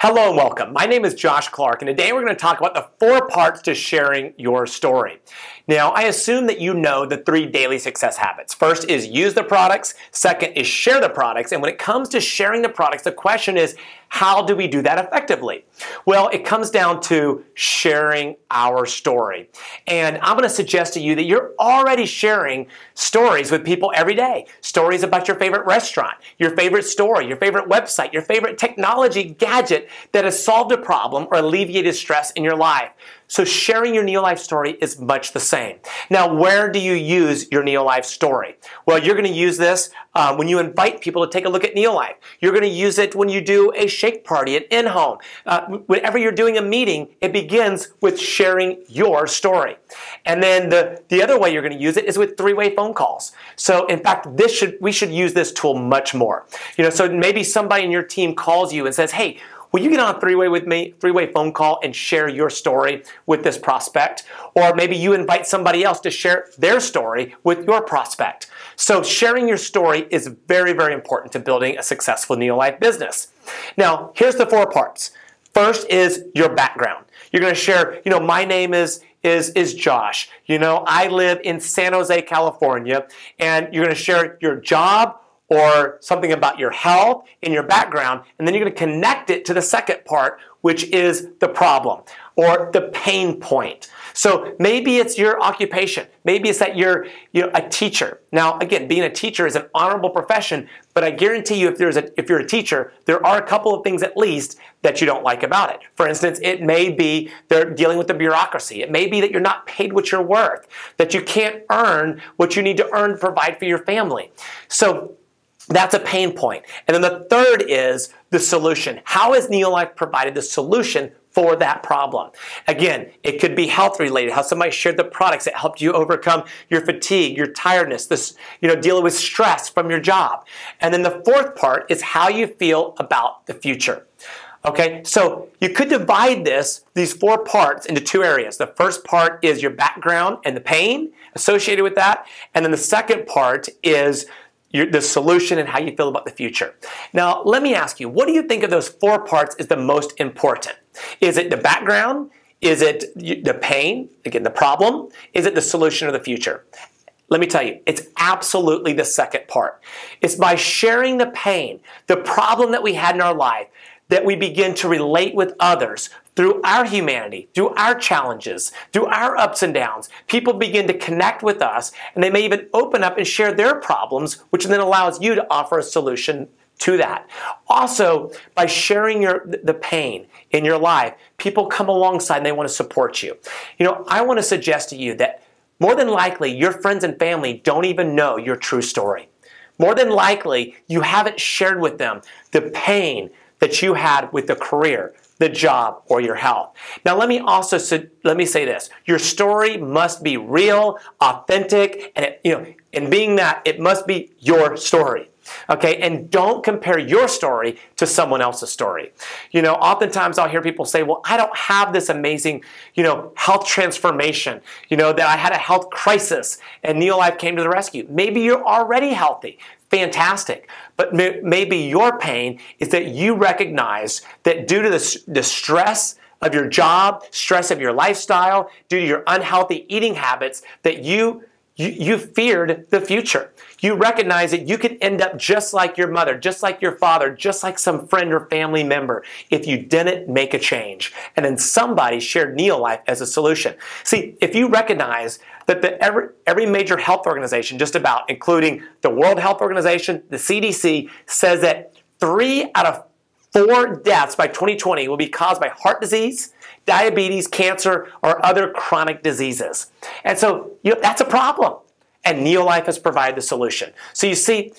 Hello and welcome. My name is Josh Clark, and today we're going to talk about the 4 parts to sharing your story. Now, I assume that you know the 3 daily success habits. First is use the products. Second is share the products. And when it comes to sharing the products, the question is, how do we do that effectively? Well, it comes down to sharing our story. And I'm going to suggest to you that you're already sharing stories with people every day. Stories about your favorite restaurant, your favorite store, your favorite website, your favorite technology gadget that has solved a problem or alleviated stress in your life. So sharing your Neolife story is much the same. Now, where do you use your Neolife story? Well, you're going to use this when you invite people to take a look at Neolife. You're going to use it when you do a shake party at InHome. Whenever you're doing a meeting, it begins with sharing your story. And then the other way you're going to use it is with 3-way phone calls. So in fact, we should use this tool much more. So maybe somebody in your team calls you and says, hey, will you get on a 3-way with me, 3-way phone call and share your story with this prospect? Or maybe you invite somebody else to share their story with your prospect. So sharing your story is very, very important to building a successful Neolife business. Now, here's the 4 parts. First is your background. You're going to share, my name is Josh. I live in San Jose, California, and you're going to share your job or something about your health in your background, and then you're going to connect it to the second part, which is the problem or the pain point. So maybe it's your occupation. Maybe it's that you're a teacher. Now, again, being a teacher is an honorable profession, but I guarantee you if you're a teacher, there are a couple of things at least that you don't like about it. For instance, it may be they're dealing with the bureaucracy. It may be that you're not paid what you're worth, that you can't earn what you need to earn to provide for your family. So that's a pain point. And then the third is the solution. How has Neolife provided the solution for that problem? Again, it could be health related, how somebody shared the products that helped you overcome your fatigue, your tiredness, dealing with stress from your job. And then the fourth part is how you feel about the future. Okay, so you could divide these 4 parts into 2 areas. The first part is your background and the pain associated with that. And then the second part is the solution and how you feel about the future. Now, let me ask you, what do you think of those 4 parts is the most important? Is it the background? Is it the pain? Again, the problem? Is it the solution or the future? Let me tell you, it's absolutely the second part. It's by sharing the pain, the problem that we had in our life, that we begin to relate with others through our humanity, through our challenges, through our ups and downs. People begin to connect with us, and they may even open up and share their problems, which then allows you to offer a solution to that. Also, by sharing the pain in your life, people come alongside and they want to support you. I want to suggest to you that more than likely, your friends and family don't even know your true story. More than likely, you haven't shared with them the pain that you had with the career, the job, or your health. Now, let me say this. Your story must be real, authentic, and being that, it must be your story. Okay, and don't compare your story to someone else's story. Oftentimes I'll hear people say, well, I don't have this amazing, health transformation, that I had a health crisis and Neolife came to the rescue. Maybe you're already healthy. Fantastic. But maybe your pain is that you recognize that due to the stress of your job, stress of your lifestyle, due to your unhealthy eating habits, that you feared the future. You recognize that you could end up just like your mother, just like your father, just like some friend or family member if you didn't make a change. And then somebody shared Neolife as a solution. See, if you recognize that every major health organization, just about, including the World Health Organization, the CDC, says that 3 out of 4 deaths by 2020 will be caused by heart disease, diabetes, cancer, or other chronic diseases. And so that's a problem. And Neolife has provided the solution. So you see,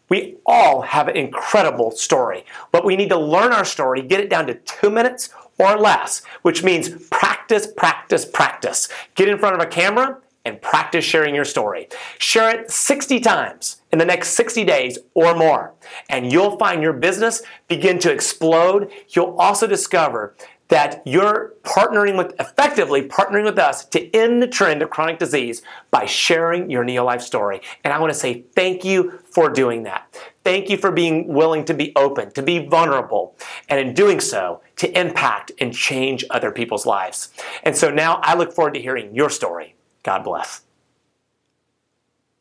we all have an incredible story, but we need to learn our story, get it down to 2 minutes or less, which means practice, practice, practice. Get in front of a camera and practice sharing your story. Share it 60 times in the next 60 days or more, and you'll find your business begin to explode. You'll also discover that you're effectively partnering with us to end the trend of chronic disease by sharing your Neolife story. And I want to say thank you for doing that. Thank you for being willing to be open, to be vulnerable, and in doing so, to impact and change other people's lives. And so now I look forward to hearing your story. God bless.